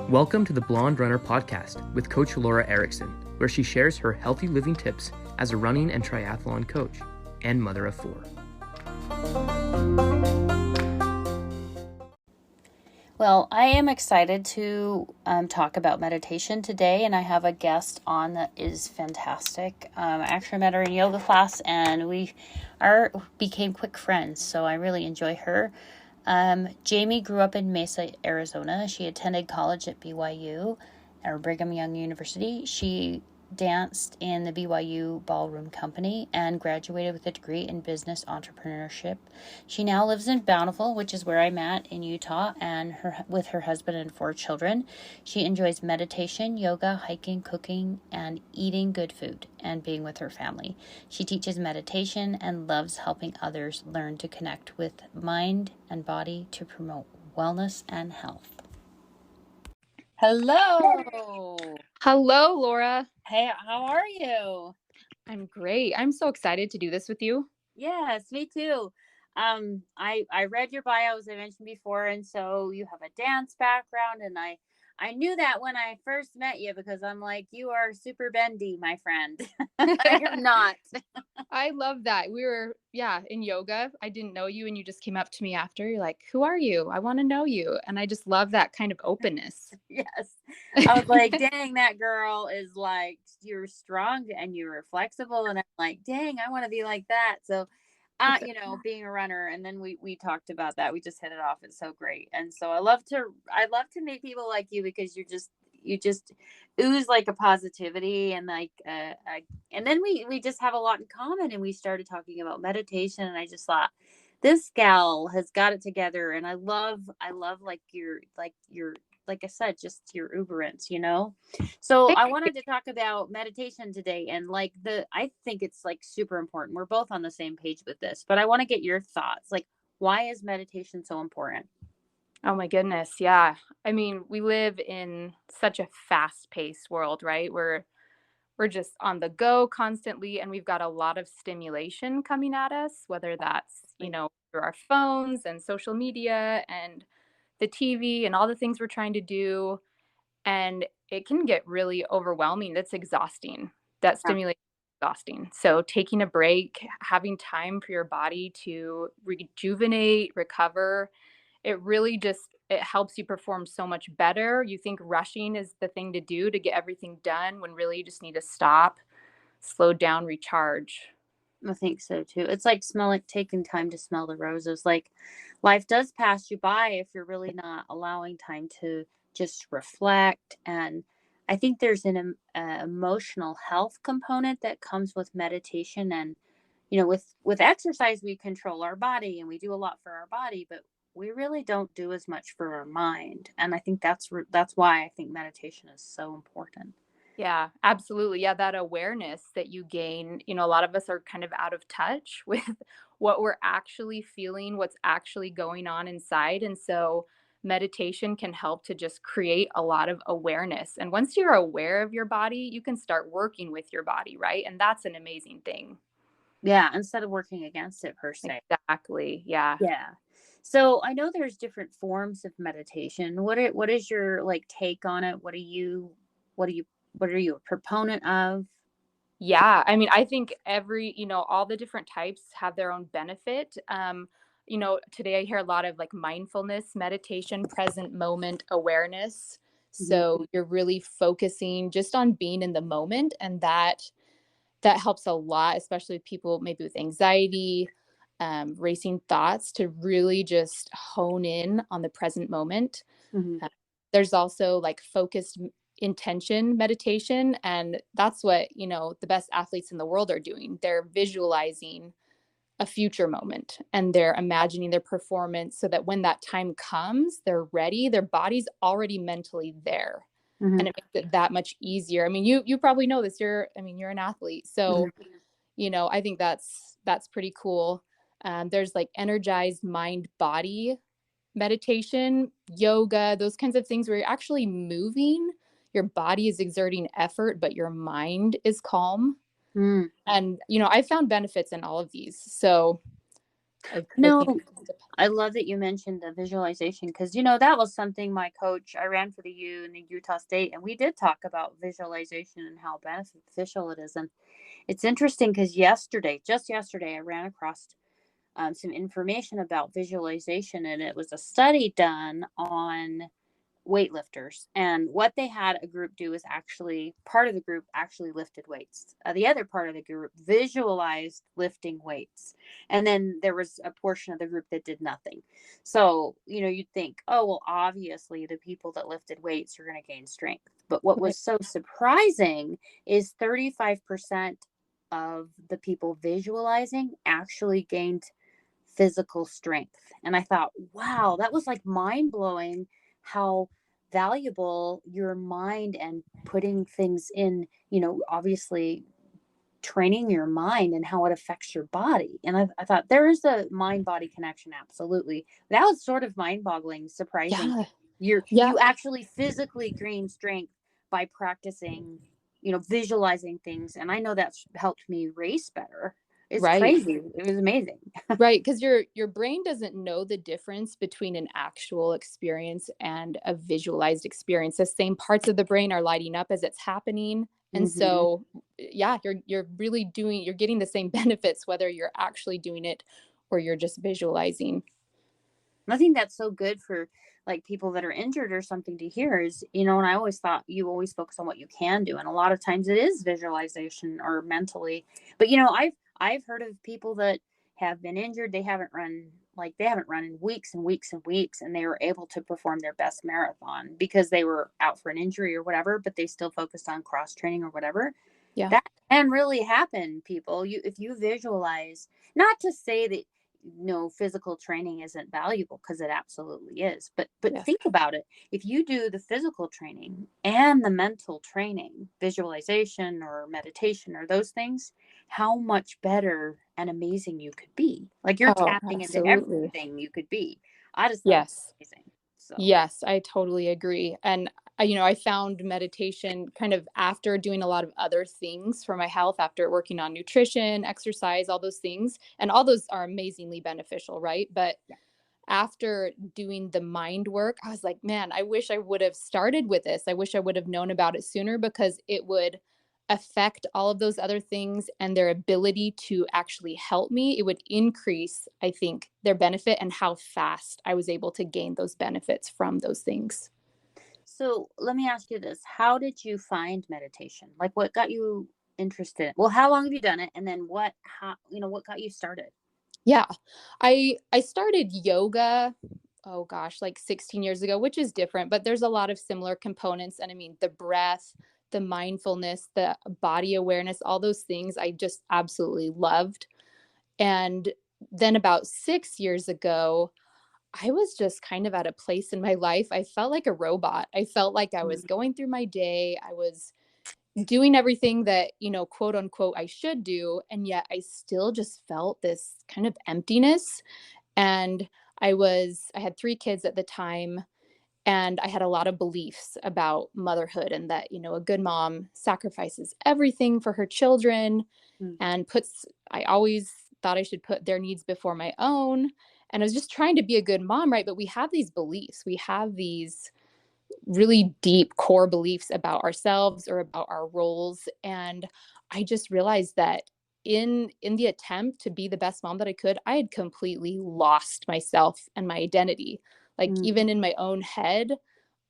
Welcome to the Blonde Runner podcast with Coach Laura Erickson, where she shares her healthy living tips as a running and triathlon coach and mother of 4. Well, I am excited to talk about meditation today, and I have a guest on that is fantastic. I actually met her in yoga class, and we became quick friends, so I really enjoy her. Jamie grew up in Mesa, Arizona. She attended college at BYU, or Brigham Young University. She danced in the BYU Ballroom Company and graduated with a degree in business entrepreneurship. She now lives in Bountiful, which is where I'm at in Utah, and with her husband and 4 children. She enjoys meditation, yoga, hiking, cooking, and eating good food and being with her family. She teaches meditation and loves helping others learn to connect with mind and body to promote wellness and health. Hello. Hello, Laura. Hey, how are you? I'm great. I'm so excited to do this with you. Yes, me too. I read your bio, as I mentioned before, and so you have a dance background, and I knew that when I first met you because I'm like, you are super bendy, my friend. You're not. I love that. We were, in yoga. I didn't know you, and you just came up to me after. You're like, who are you? I want to know you. And I just love that kind of openness. Yes. I was like, dang, that girl is like, you're strong and you're flexible. And I'm like, dang, I want to be like that. So, being a runner, and then we talked about that. We just hit it off. It's so great. And so I love to meet people like you because you just ooze like a positivity and like, and then we just have a lot in common, and we started talking about meditation, and I just thought, this gal has got it together. And I love like your like I said, just your uberance, So I wanted to talk about meditation today, and I think it's like super important. We're both on the same page with this, but I want to get your thoughts. Like, why is meditation so important? Oh my goodness. Yeah. I mean, we live in such a fast-paced world, right? We're just on the go constantly, and we've got a lot of stimulation coming at us, whether that's, through our phones and social media and the TV and all the things we're trying to do. And it can get really overwhelming. That's exhausting. That stimulation is exhausting. So taking a break, having time for your body to rejuvenate, recover, it really just it helps you perform so much better. You think rushing is the thing to do to get everything done when really you just need to stop, slow down, recharge. I think so too. It's like taking time to smell the roses. Like, life does pass you by if you're really not allowing time to just reflect. And I think there's an emotional health component that comes with meditation. And with exercise, we control our body and we do a lot for our body, but we really don't do as much for our mind. And I think that's why I think meditation is so important. Yeah, absolutely. Yeah, that awareness that you gain, a lot of us are kind of out of touch with what we're actually feeling, what's actually going on inside. And so meditation can help to just create a lot of awareness. And once you're aware of your body, you can start working with your body, right? And that's an amazing thing. Yeah, instead of working against it per se. Exactly. Yeah. Yeah. So I know there's different forms of meditation. What is your take on it? What are you a proponent of? Yeah, I mean, I think all the different types have their own benefit. Today I hear a lot of like mindfulness, meditation, present moment awareness. So you're really focusing just on being in the moment, and that helps a lot, especially with people maybe with anxiety, racing thoughts, to really just hone in on the present moment. Mm-hmm. There's also like focused intention meditation, and that's what the best athletes in the world are doing. They're visualizing a future moment, and they're imagining their performance so that when that time comes, they're ready, their body's already mentally there. Mm-hmm. And it makes it that much easier. I mean, you probably know this. You're an athlete, so I think that's pretty cool. There's like energized mind body meditation, yoga, those kinds of things where you're actually moving. Your body is exerting effort, but your mind is calm. Mm. And, I found benefits in all of these. So I No, think. I love that you mentioned the visualization because, you know, that was something my coach, I ran for the U in the Utah State, and we did talk about visualization and how beneficial it is. And it's interesting because just yesterday, I ran across some information about visualization, and it was a study done on weightlifters. And what they had a group do is actually part of the group actually lifted weights. The other part of the group visualized lifting weights. And then there was a portion of the group that did nothing. So, you know, you'd think, oh, well, obviously the people that lifted weights are going to gain strength. But what Right. was so surprising is 35% of the people visualizing actually gained physical strength. And I thought, wow, that was like mind blowing how valuable your mind and putting things in, you know, obviously training your mind and how it affects your body. And I thought there is a mind body connection. Absolutely. That was sort of mind boggling, surprising. Yeah. You Yeah. actually physically gain strength by practicing, you know, visualizing things. And I know that's helped me race better. It's Right. crazy. It was amazing. Right, because your brain doesn't know the difference between an actual experience and a visualized experience. The same parts of the brain are lighting up as it's happening. And Mm-hmm. so, yeah, you're getting the same benefits whether you're actually doing it or you're just visualizing. I think that's so good for like people that are injured or something to hear is, you know, and I always thought you always focus on what you can do. And a lot of times it is visualization or mentally. But you know, I've heard of people that have been injured, they haven't run in weeks and weeks and weeks, and they were able to perform their best marathon because they were out for an injury or whatever, but they still focused on cross training or whatever. Yeah. That can really happen, people. You if you visualize, not to say that no physical training isn't valuable because it absolutely is, but Yes. think about it. If you do the physical training and the mental training, visualization or meditation or those things, how much better and amazing you could be. Like you're Oh, tapping into absolutely. everything you could be. I just thought it Yes. was amazing. So Yes, I totally agree. And I found meditation kind of after doing a lot of other things for my health, after working on nutrition, exercise, all those things. And all those are amazingly beneficial, right? But yeah. after doing the mind work, I was like, man, I wish I would have started with this. I wish I would have known about it sooner because it would affect all of those other things and their ability to actually help me. It would increase, I think, their benefit and how fast I was able to gain those benefits from those things. So let me ask you this. How did you find meditation? Like what got you interested? Well, how long have you done it? And then what got you started? Yeah. I started yoga, oh gosh, like 16 years ago, which is different, but there's a lot of similar components. And I mean, the breath, the mindfulness, the body awareness, all those things I just absolutely loved. And then about 6 years ago, I was just kind of at a place in my life. I felt like a robot. I felt like I was Mm, going through my day. I was doing everything that, quote unquote, I should do. And yet I still just felt this kind of emptiness. And I had 3 kids at the time, and I had a lot of beliefs about motherhood and that, a good mom sacrifices everything for her children mm, and I always thought I should put their needs before my own. And I was just trying to be a good mom, right? But we have these beliefs, we have these really deep core beliefs about ourselves or about our roles. And I just realized that in the attempt to be the best mom that I could, I had completely lost myself and my identity. Like mm, even in my own head,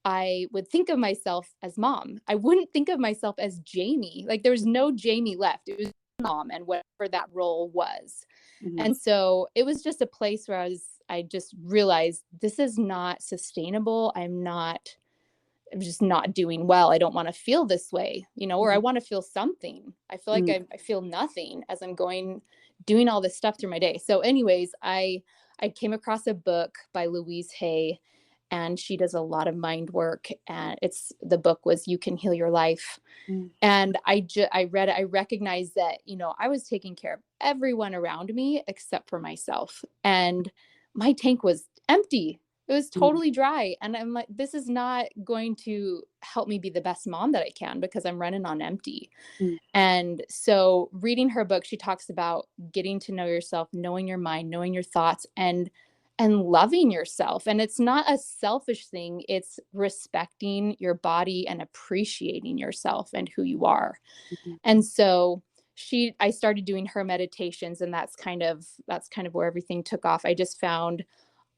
I would think of myself as mom. I wouldn't think of myself as Jamie. Like there was no Jamie left. It was mom and whatever that role was. mhm, And so it was just a place where I just realized this is not sustainable. I'm just not doing well. I don't want to feel this way, or I mhm, want to feel something. I feel like mm, I feel nothing as I'm doing all this stuff through my day. So, anyways, I came across a book by Louise Hay, and she does a lot of mind work. And the book was "You Can Heal Your Life." mm, And I read it. I recognized that I was taking care of everyone around me except for myself, and my tank was empty. It was totally dry. And I'm like, this is not going to help me be the best mom that I can because I'm running on empty. Mm-hmm. And so reading her book, she talks about getting to know yourself, knowing your mind, knowing your thoughts, and loving yourself. And it's not a selfish thing. It's respecting your body and appreciating yourself and who you are. And so I started doing her meditations, and that's kind of where everything took off. I just found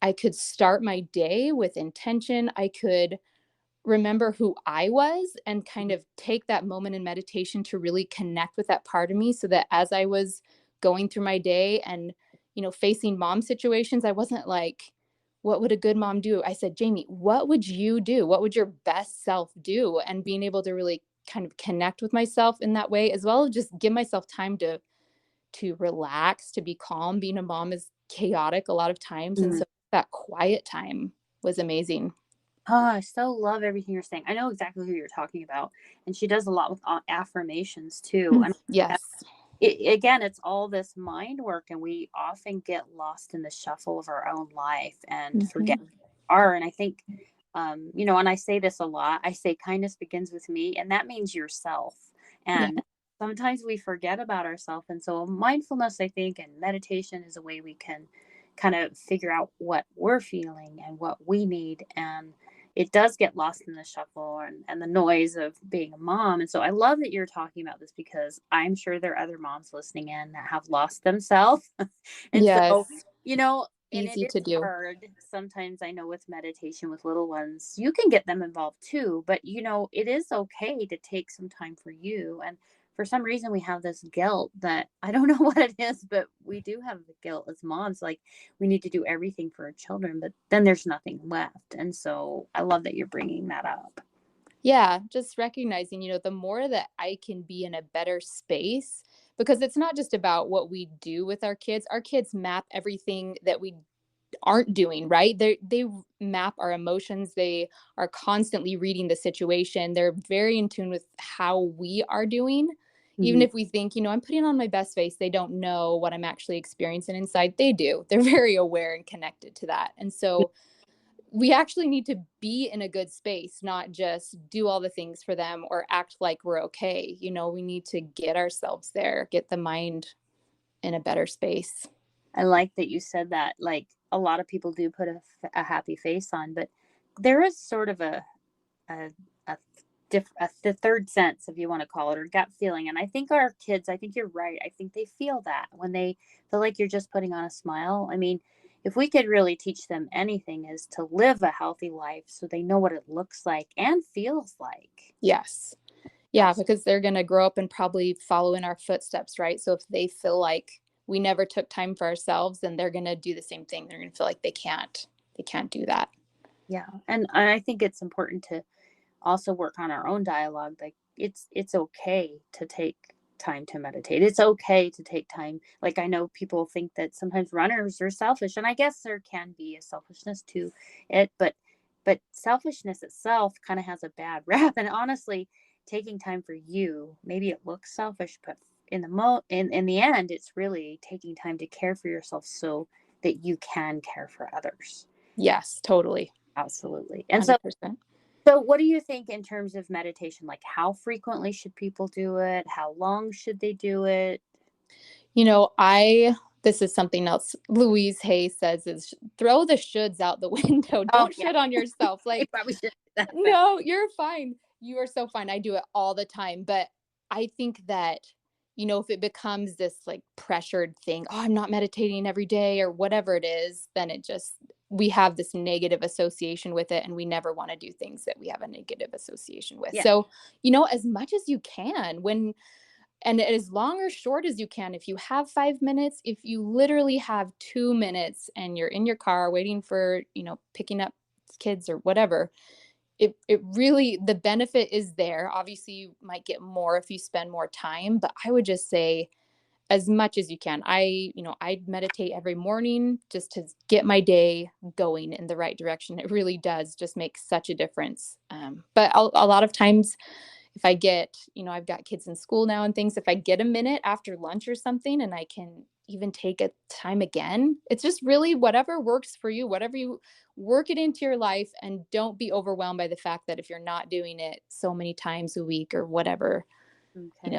I could start my day with intention. I could remember who I was and kind of take that moment in meditation to really connect with that part of me, so that as I was going through my day and, facing mom situations, I wasn't like, what would a good mom do? I said, Jamie, what would you do? What would your best self do? And being able to really kind of connect with myself in that way, as well as just give myself time to relax, to be calm. Being a mom is chaotic a lot of times. And so that quiet time was amazing. Oh, I so love everything you're saying. I know exactly who you're talking about. And she does a lot with affirmations too. And Yes. again, it's all this mind work, and we often get lost in the shuffle of our own life and forget who we are. And I think, and I say this a lot, I say kindness begins with me, and that means yourself. Yeah. And sometimes we forget about ourselves. And so mindfulness, I think, and meditation is a way we can kind of figure out what we're feeling and what we need. And it does get lost in the shuffle and the noise of being a mom. And so I love that you're talking about this, because I'm sure there are other moms listening in that have lost themselves. And so, Yes. and it Easy is to do. hard. Sometimes I know with meditation with little ones, you can get them involved too, but it is okay to take some time for you. And for some reason we have this guilt that I don't know what it is, but we do have the guilt as moms, like we need to do everything for our children, but then there's nothing left. And so I love that you're bringing that up. Yeah, just recognizing, the more that I can be in a better space, because it's not just about what we do with our kids. Our kids map everything that we aren't doing, right? They map our emotions. They are constantly reading the situation. They're very in tune with how we are doing. Even if we think, I'm putting on my best face, they don't know what I'm actually experiencing inside. They do. They're very aware and connected to that. And so we actually need to be in a good space, not just do all the things for them or act like we're okay. We need to get ourselves there, get the mind in a better space. I like that you said that. Like, a lot of people do put a happy face on, but there is sort of a, a the third sense, if you want to call it, or gut feeling. And I think our kids, I think you're right. I think they feel that when they feel like you're just putting on a smile. I mean, if we could really teach them anything, is to live a healthy life so they know what it looks like and feels like. Yes. Yeah, because they're going to grow up and probably follow in our footsteps, right? So if they feel like we never took time for ourselves, then they're going to do the same thing. They're going to feel like they can't do that. Yeah. And I think it's important to also work on our own dialogue. Like, it's okay to take time to meditate. It's okay to take time. Like, I know people think that sometimes runners are selfish, and I guess there can be a selfishness to it, but selfishness itself kind of has a bad rap. And honestly, taking time for you, maybe it looks selfish, but in the end, it's really taking time to care for yourself so that you can care for others. Yes, totally. Absolutely. And 100%. so what do you think in terms of meditation? Like, how frequently should people do it? How long should they do it? This is something else Louise Hay says is throw the shoulds out the window. Oh, Don't yeah. shit on yourself. I Like, probably should do that. no, you're fine. You are so fine. I do it all the time. But I think that, if it becomes this like pressured thing, oh, I'm not meditating every day or whatever it is, then we have this negative association with it, and we never want to do things that we have a negative association with. Yeah. So, as much as you can, and as long or short as you can, if you have 5 minutes, if you literally have 2 minutes and you're in your car waiting for, picking up kids or whatever, it really, the benefit is there. Obviously, you might get more if you spend more time, but I would just say as much as you can. I meditate every morning just to get my day going in the right direction. It really does just make such a difference. But a lot of times, if I get, I've got kids in school now and things, if I get a minute after lunch or something and I can, even take a time again. It's just really whatever works for you, whatever you work it into your life, and don't be overwhelmed by the fact that if you're not doing it so many times a week or whatever, Okay.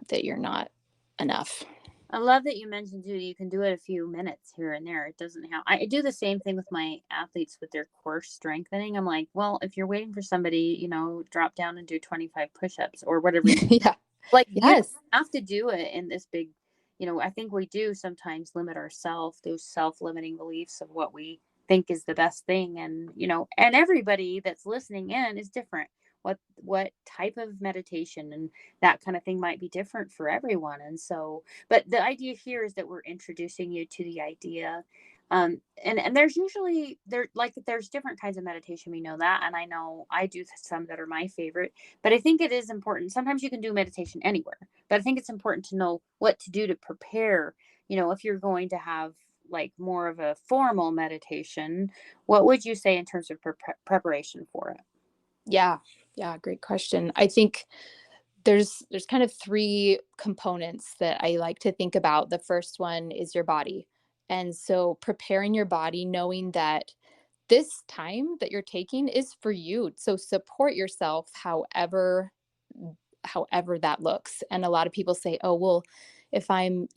that you're not enough. I love that you mentioned too, you can do it a few minutes here and there. It doesn't have, I do the same thing with my athletes with their core strengthening. I'm like, well, if you're waiting for somebody, drop down and do 25 push-ups or whatever you Yeah. like, you don't Yes. have to do it in this big, I think we do sometimes limit ourselves, those self-limiting beliefs of what we think is the best thing. And, and everybody that's listening in is different. What type of meditation and that kind of thing might be different for everyone. And so, but the idea here is that we're introducing you to the idea. And there's usually there's different kinds of meditation. We know that. And I know I do some that are my favorite, but I think it is important. Sometimes you can do meditation anywhere, but I think it's important to know what to do to prepare. If you're going to have like more of a formal meditation, what would you say in terms of preparation for it? Yeah. Yeah. Great question. I think there's kind of three components that I like to think about. The first one is your body. And so preparing your body, knowing that this time that you're taking is for you. So support yourself however that looks. And a lot of people say, "Oh, well, if I'm,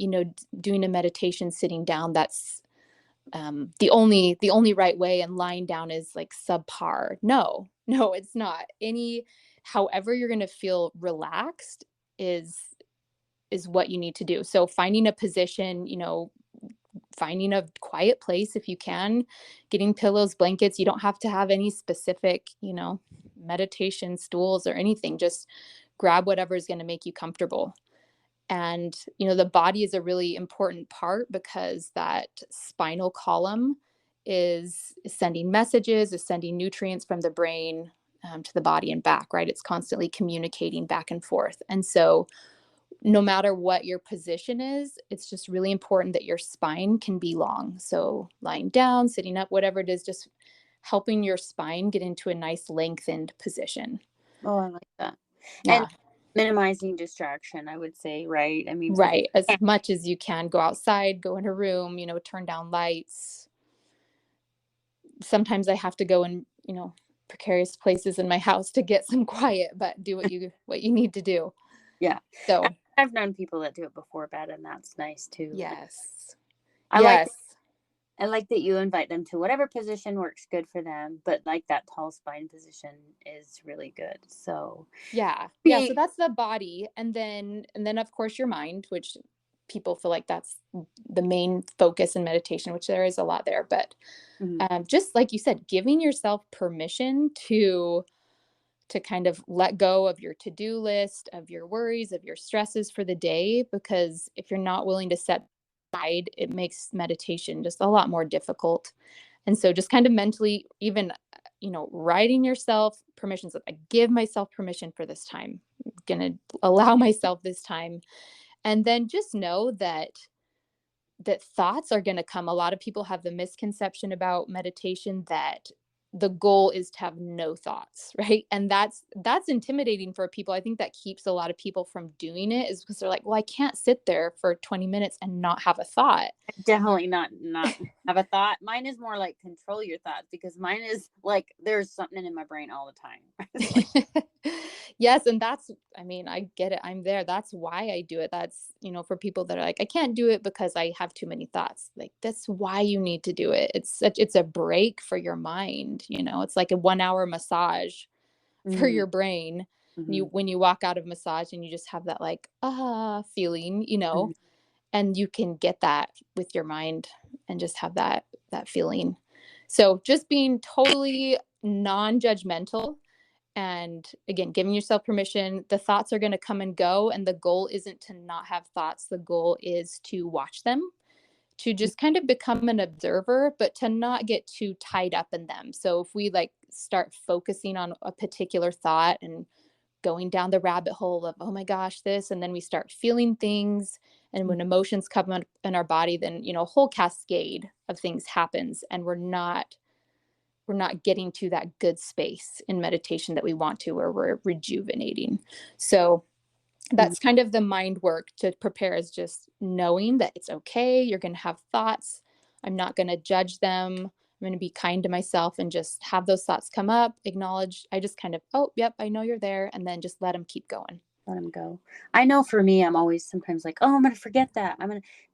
doing a meditation sitting down, that's the only right way, and lying down is like subpar." No, it's not. However you're going to feel relaxed is what you need to do. So finding a position, finding a quiet place if you can, getting pillows, blankets. You don't have to have any specific, meditation stools or anything. Just grab whatever is going to make you comfortable. And, the body is a really important part because that spinal column is sending messages, is sending nutrients from the brain to the body and back, right? It's constantly communicating back and forth. And so, no matter what your position is, it's just really important that your spine can be long. So, lying down, sitting up, whatever it is, just helping your spine get into a nice lengthened position. Oh, I like that. And Yeah. minimizing distraction, I would say, right? I mean, because Right. As much as you can, go outside, go in a room, turn down lights. Sometimes I have to go in, precarious places in my house to get some quiet, but do what you need to do. yeah, So, I've known people that do it before bed, and that's nice too. yes. I like Yes. I like that you invite them to whatever position works good for them, but like that tall spine position is really good. So, Yeah. Yeah, so that's the body, and then of course your mind, which people feel like that's the main focus in meditation, which there is a lot there, but mhm. just like you said, giving yourself permission to kind of let go of your to-do list, of your worries, of your stresses for the day, because if you're not willing to set aside, it makes meditation just a lot more difficult. And so just kind of mentally, even, writing yourself permissions. I give myself permission for this time. I'm going to allow myself this time. And then just know that thoughts are going to come. A lot of people have the misconception about meditation that the goal is to have no thoughts, right? And that's intimidating for people. I think that keeps a lot of people from doing it, is because they're like, well, I can't sit there for 20 minutes and not have a thought. Definitely not have a thought. Mine is more like control your thoughts, because mine is like there's something in my brain all the time. It's like, Yes, and I mean, I get it. I'm there. That's why I do it. That's, for people that are like, I can't do it because I have too many thoughts. Like, that's why you need to do it. It's a break for your mind, It's like a 1 hour massage for mhm, your brain. mhm, When you walk out of massage and you just have that like feeling, mhm. and you can get that with your mind and just have that feeling. So just being totally non-judgmental, and again, giving yourself permission. The thoughts are going to come and go, and the goal isn't to not have thoughts. The goal is to watch them, to just kind of become an observer, but to not get too tied up in them. So if we like start focusing on a particular thought and going down the rabbit hole of, oh my gosh, this, and then we start feeling things, and when emotions come up in our body, then a whole cascade of things happens, and we're not getting to that good space in meditation that we want to, where we're rejuvenating. So That's kind of the mind work to prepare, is just knowing that it's okay. You're going to have thoughts. I'm not going to judge them. I'm going to be kind to myself and just have those thoughts come up, acknowledge. I just kind of, oh, yep, I know you're there. And then just let them keep going. Let them go. I know for me, I'm always sometimes like, oh, I'm going to forget that.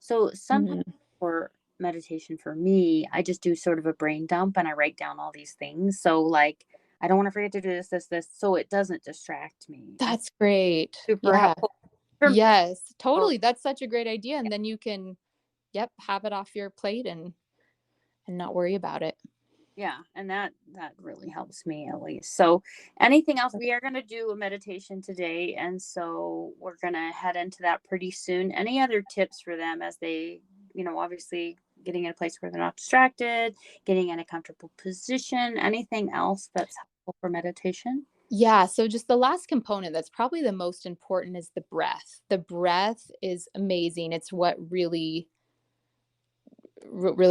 So sometimes for meditation for me, I just do sort of a brain dump and I write down all these things. So like, I don't want to forget to do this, so it doesn't distract me. That's great. Super Yeah. helpful. Yes, totally. That's such a great idea. And then you can, have it off your plate and not worry about it. Yeah, and that really helps me at least. So anything else? We are going to do a meditation today, and so we're going to head into that pretty soon. Any other tips for them as they, obviously getting in a place where they're not distracted, getting in a comfortable position, anything else that's helpful for meditation? Yeah, so just the last component that's probably the most important is the breath. The breath is amazing. It's what really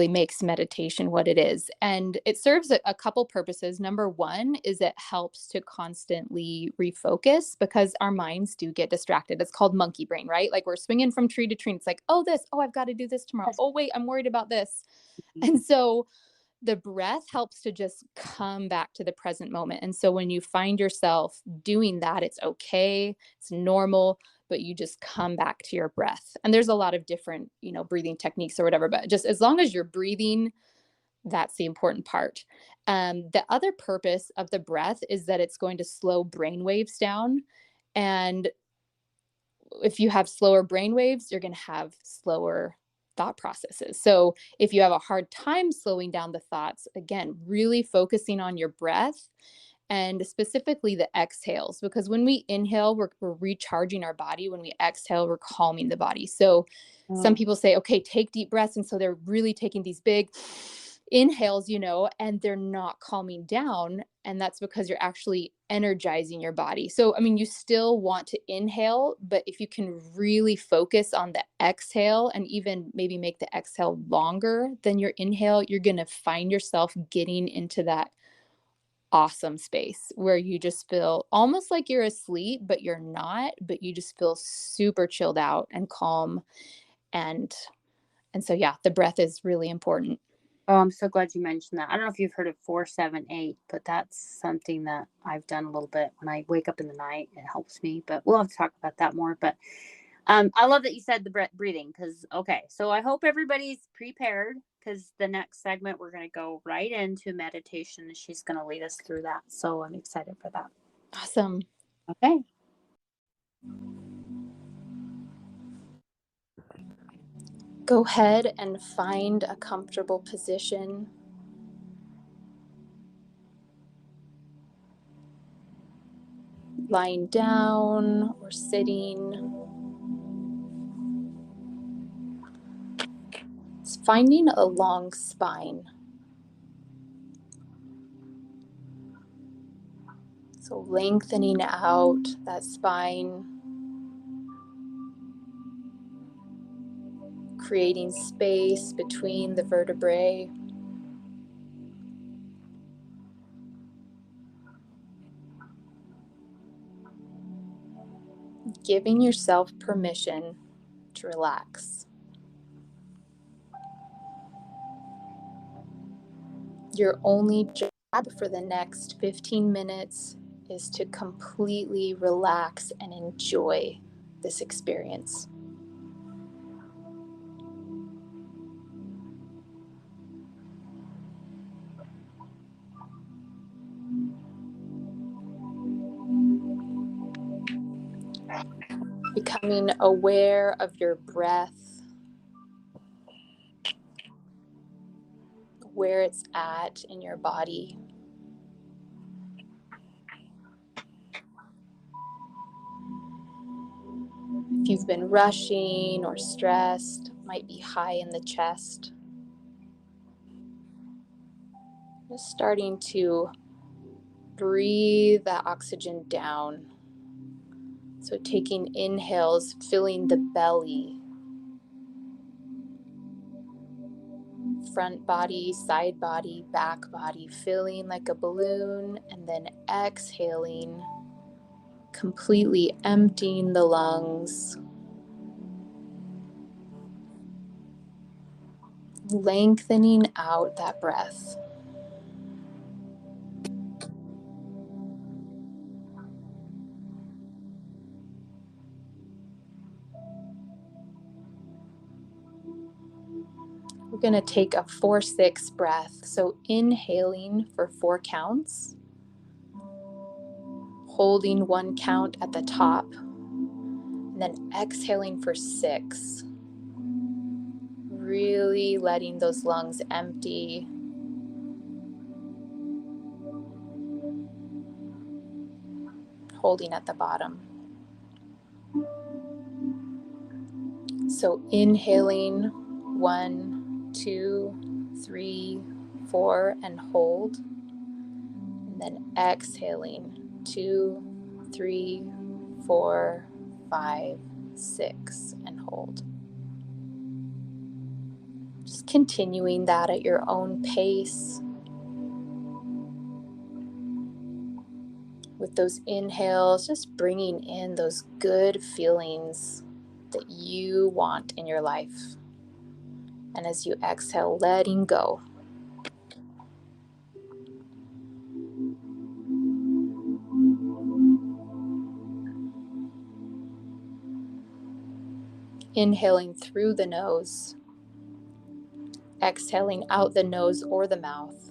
makes meditation what it is. And it serves a couple purposes. Number one is it helps to constantly refocus, because our minds do get distracted. It's called monkey brain, right? Like we're swinging from tree to tree. It's like, oh, I've got to do this tomorrow. Oh, wait, I'm worried about this. And so the breath helps to just come back to the present moment. And so when you find yourself doing that, it's okay, it's normal, but you just come back to your breath. And there's a lot of different, breathing techniques or whatever, but just as long as you're breathing, that's the important part. The other purpose of the breath is that it's going to slow brain waves down. And if you have slower brain waves, you're going to have slower thought processes. So if you have a hard time slowing down the thoughts, again, really focusing on your breath and specifically the exhales, because when we inhale, we're recharging our body. When we exhale, we're calming the body. So some people say, okay, take deep breaths. And so they're really taking these big inhales, and they're not calming down. And that's because you're actually energizing your body. So, you still want to inhale, but if you can really focus on the exhale and even maybe make the exhale longer than your inhale, you're going to find yourself getting into that awesome space where you just feel almost like you're asleep, but you're not, but you just feel super chilled out and calm. And so, yeah, the breath is really important. Oh, I'm so glad you mentioned that. I don't know if you've heard of 4-7-8, but that's something that I've done a little bit when I wake up in the night. It helps me, but we'll have to talk about that more. But I love that you said the breathing, because, okay, so I hope everybody's prepared, because the next segment we're going to go right into meditation and she's going to lead us through that. So I'm excited for that. Awesome. Okay. Go ahead and find a comfortable position. Lying down or sitting. It's finding a long spine. So lengthening out that spine. Creating space between the vertebrae. Giving yourself permission to relax. Your only job for the next 15 minutes is to completely relax and enjoy this experience. Becoming aware of your breath, where it's at in your body. If you've been rushing or stressed, it might be high in the chest. Just starting to breathe that oxygen down. So taking inhales, filling the belly, front body, side body, back body, filling like a balloon, and then exhaling, completely emptying the lungs, lengthening out that breath. We're going to take a 4-6 breath. So inhaling for 4 counts, holding 1 count at the top, and then exhaling for 6. Really letting those lungs empty. Holding at the bottom. So inhaling 1, 2, 3, 4 and hold. And then exhaling 2, 3, 4, 5, 6 and hold. Just continuing that at your own pace. With those inhales, just bringing in those good feelings that you want in your life. And as you exhale, letting go. Inhaling through the nose, exhaling out the nose or the mouth.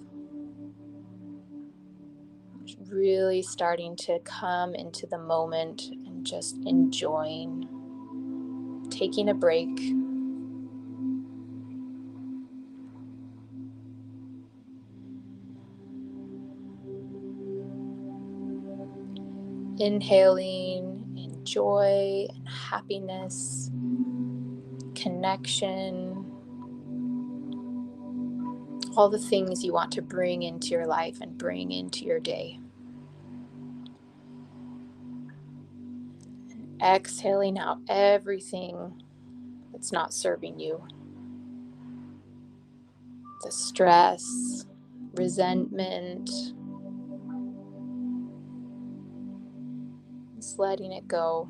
Really starting to come into the moment and just enjoying, taking a break. Inhaling in joy and happiness, connection, all the things you want to bring into your life and bring into your day. And exhaling out everything that's not serving you. The stress, resentment, just letting it go.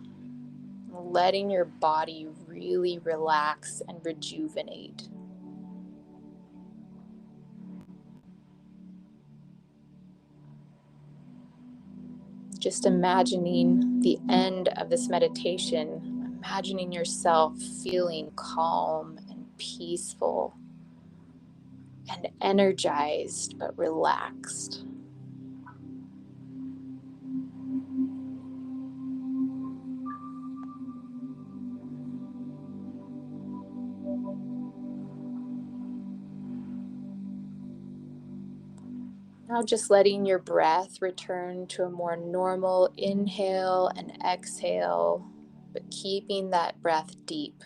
Letting your body really relax and rejuvenate. Just imagining the end of this meditation, imagining yourself feeling calm and peaceful and energized but relaxed. Now just letting your breath return to a more normal inhale and exhale, but keeping that breath deep.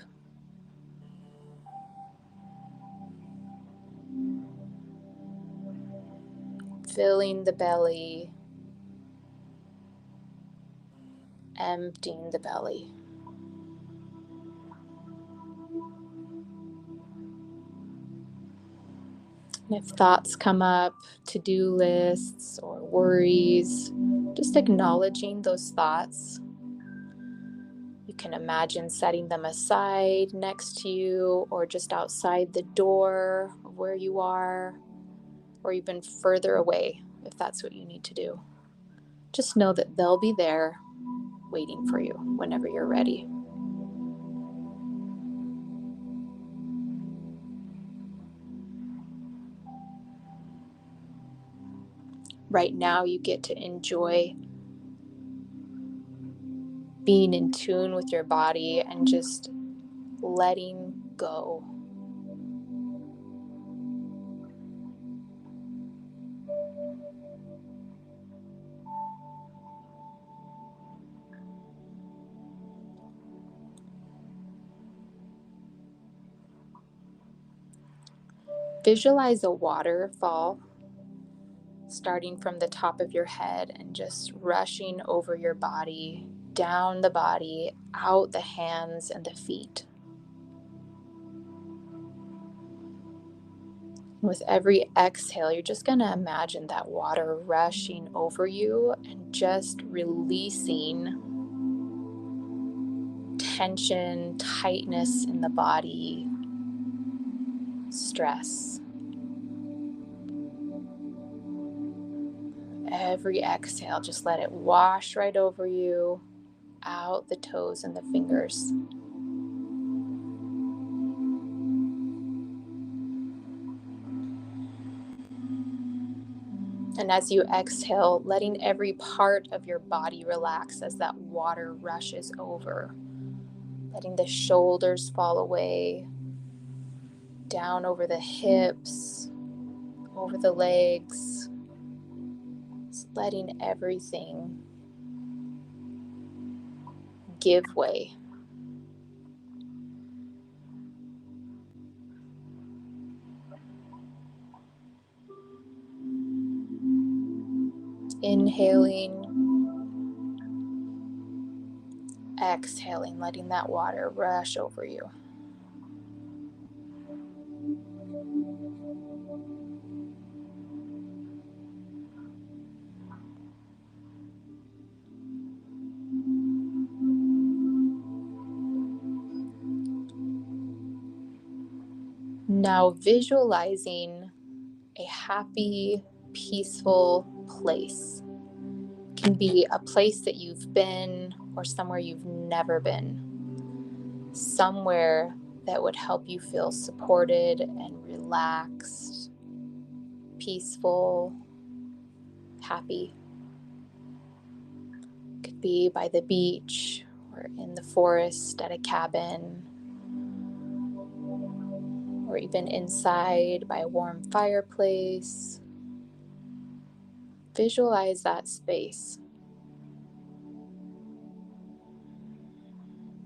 Filling the belly, emptying the belly. And if thoughts come up, to-do lists or worries, just acknowledging those thoughts. You can imagine setting them aside next to you or just outside the door of where you are, or even further away if that's what you need to do. Just know that they'll be there waiting for you whenever you're ready. Right now, you get to enjoy being in tune with your body and just letting go. Visualize a waterfall starting from the top of your head and just rushing over your body, down the body, out the hands and the feet. With every exhale, you're just going to imagine that water rushing over you and just releasing tension, tightness in the body, stress. Every exhale, just let it wash right over you, out the toes and the fingers. And as you exhale, letting every part of your body relax as that water rushes over. Letting the shoulders fall away, down over the hips, over the legs. Just letting everything give way. Inhaling, exhaling, letting that water rush over you. Now visualizing a happy, peaceful place. It can be a place that you've been or somewhere you've never been. Somewhere that would help you feel supported and relaxed, peaceful, happy. It could be by the beach or in the forest at a cabin, or even inside by a warm fireplace. Visualize that space.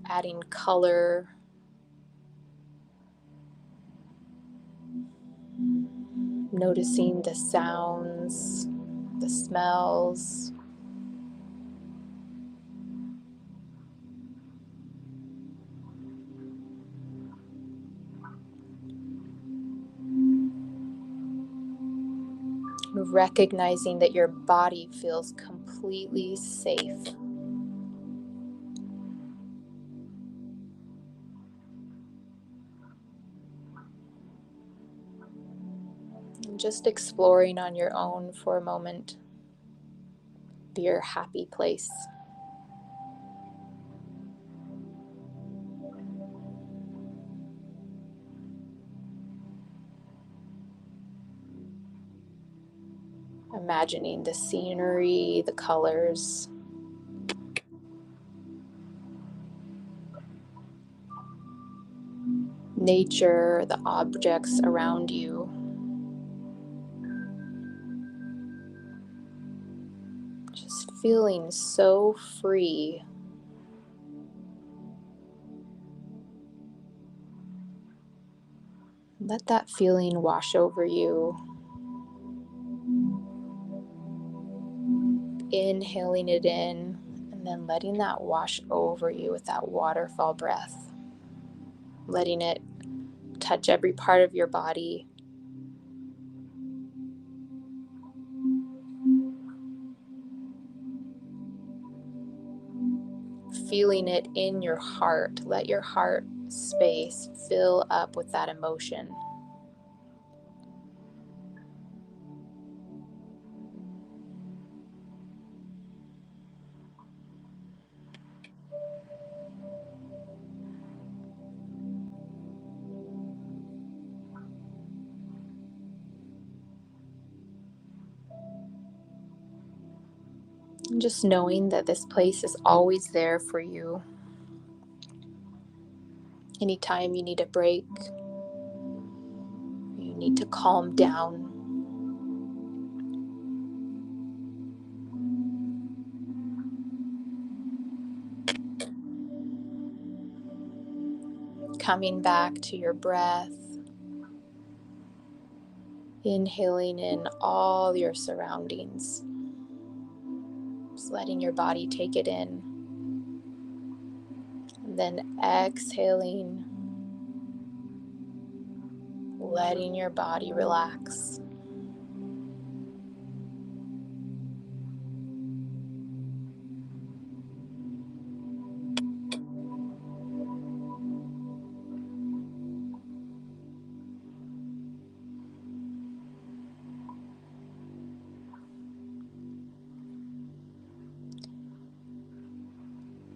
Adding color, noticing the sounds, the smells. Recognizing that your body feels completely safe. And just exploring on your own for a moment your happy place. Imagining the scenery, the colors, nature, the objects around you. Just feeling so free. Let that feeling wash over you. Inhaling it in and then letting that wash over you with that waterfall breath. Letting it touch every part of your body. Feeling it in your heart. Let your heart space fill up with that emotion. And just knowing that this place is always there for you. Anytime you need a break, you need to calm down. Coming back to your breath. Inhaling in all your surroundings. Just letting your body take it in. And then exhaling, letting your body relax.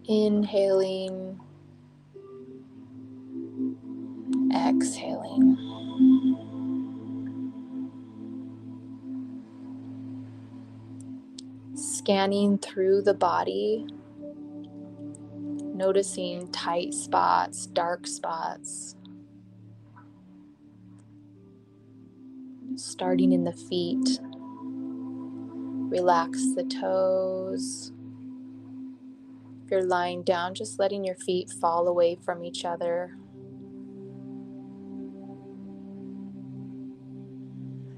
Inhaling, exhaling. Scanning through the body, noticing tight spots, dark spots. Starting in the feet, relax the toes. If you're lying down, just letting your feet fall away from each other.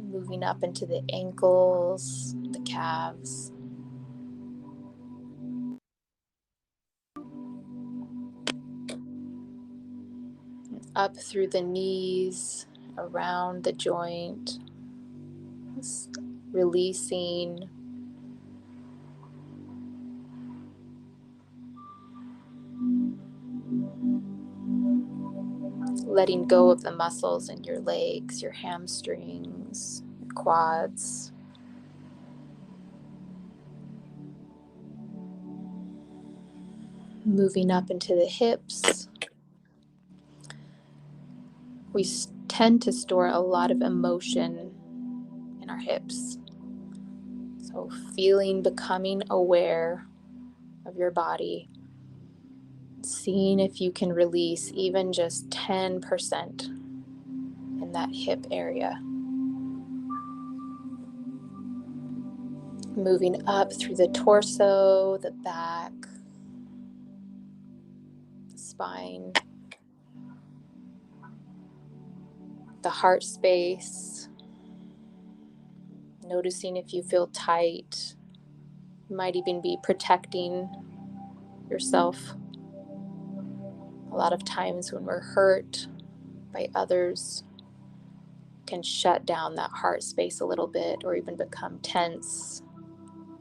Moving up into the ankles, the calves. Up through the knees, around the joint. Just releasing. Letting go of the muscles in your legs, your hamstrings, your quads. Moving up into the hips. We tend to store a lot of emotion in our hips. So becoming aware of your body, seeing if you can release even just 10% in that hip area. Moving up through the torso, the back, the spine, the heart space. Noticing if you feel tight. You might even be protecting yourself. A lot of times when we're hurt by others, can shut down that heart space a little bit or even become tense.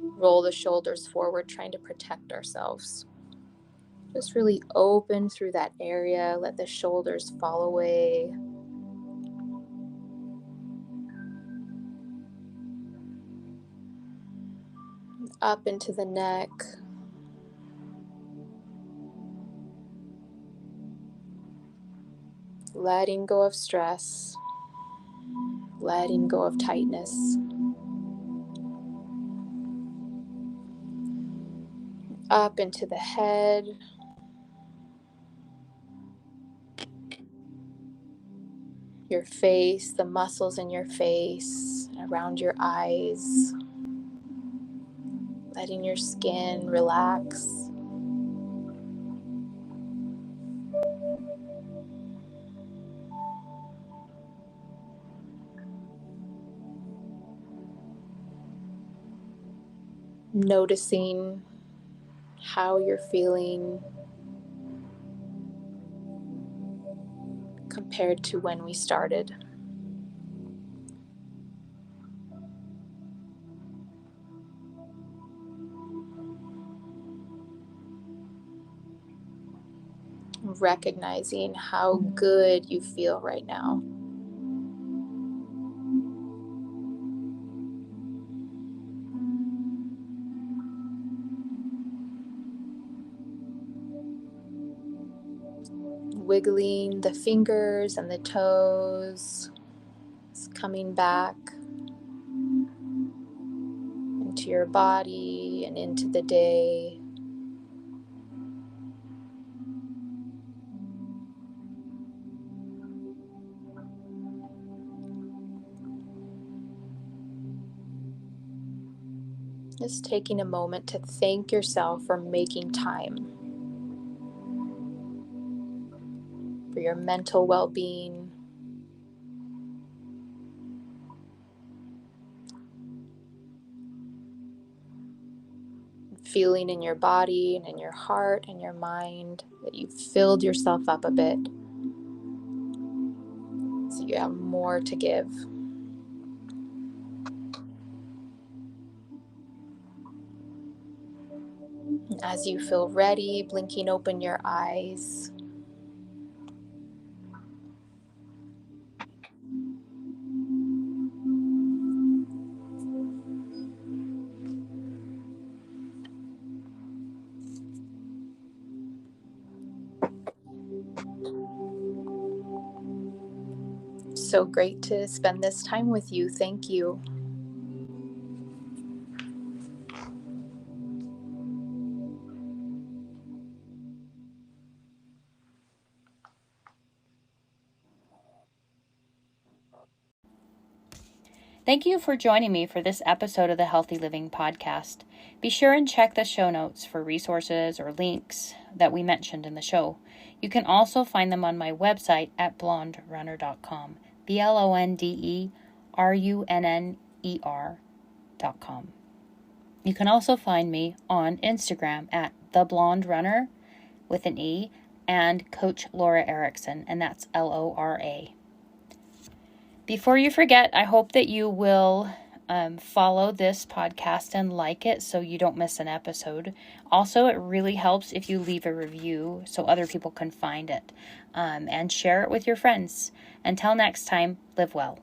Roll the shoulders forward, trying to protect ourselves. Just really open through that area. Let the shoulders fall away. Up into the neck. Letting go of stress. Letting go of tightness. Up into the head. Your face, the muscles in your face, around your eyes. Letting your skin relax. Noticing how you're feeling compared to when we started. Recognizing how good you feel right now. Wiggling the fingers and the toes, it's coming back into your body and into the day. Just taking a moment to thank yourself for making time for your mental well-being. Feeling in your body and in your heart and your mind that you've filled yourself up a bit. So more to give. As you feel ready, blinking open your eyes. So great to spend this time with you. Thank you. Thank you for joining me for this episode of the Healthy Living Podcast. Be sure and check the show notes for resources or links that we mentioned in the show. You can also find them on my website at blonderunner.com. BLONDERUNNER.com. You can also find me on Instagram at The Blonde Runner with an E and Coach Laura Erickson, and that's LORA. Before you forget, I hope that you will follow this podcast and like it so you don't miss an episode. Also, it really helps if you leave a review so other people can find it, and share it with your friends. Until next time, live well.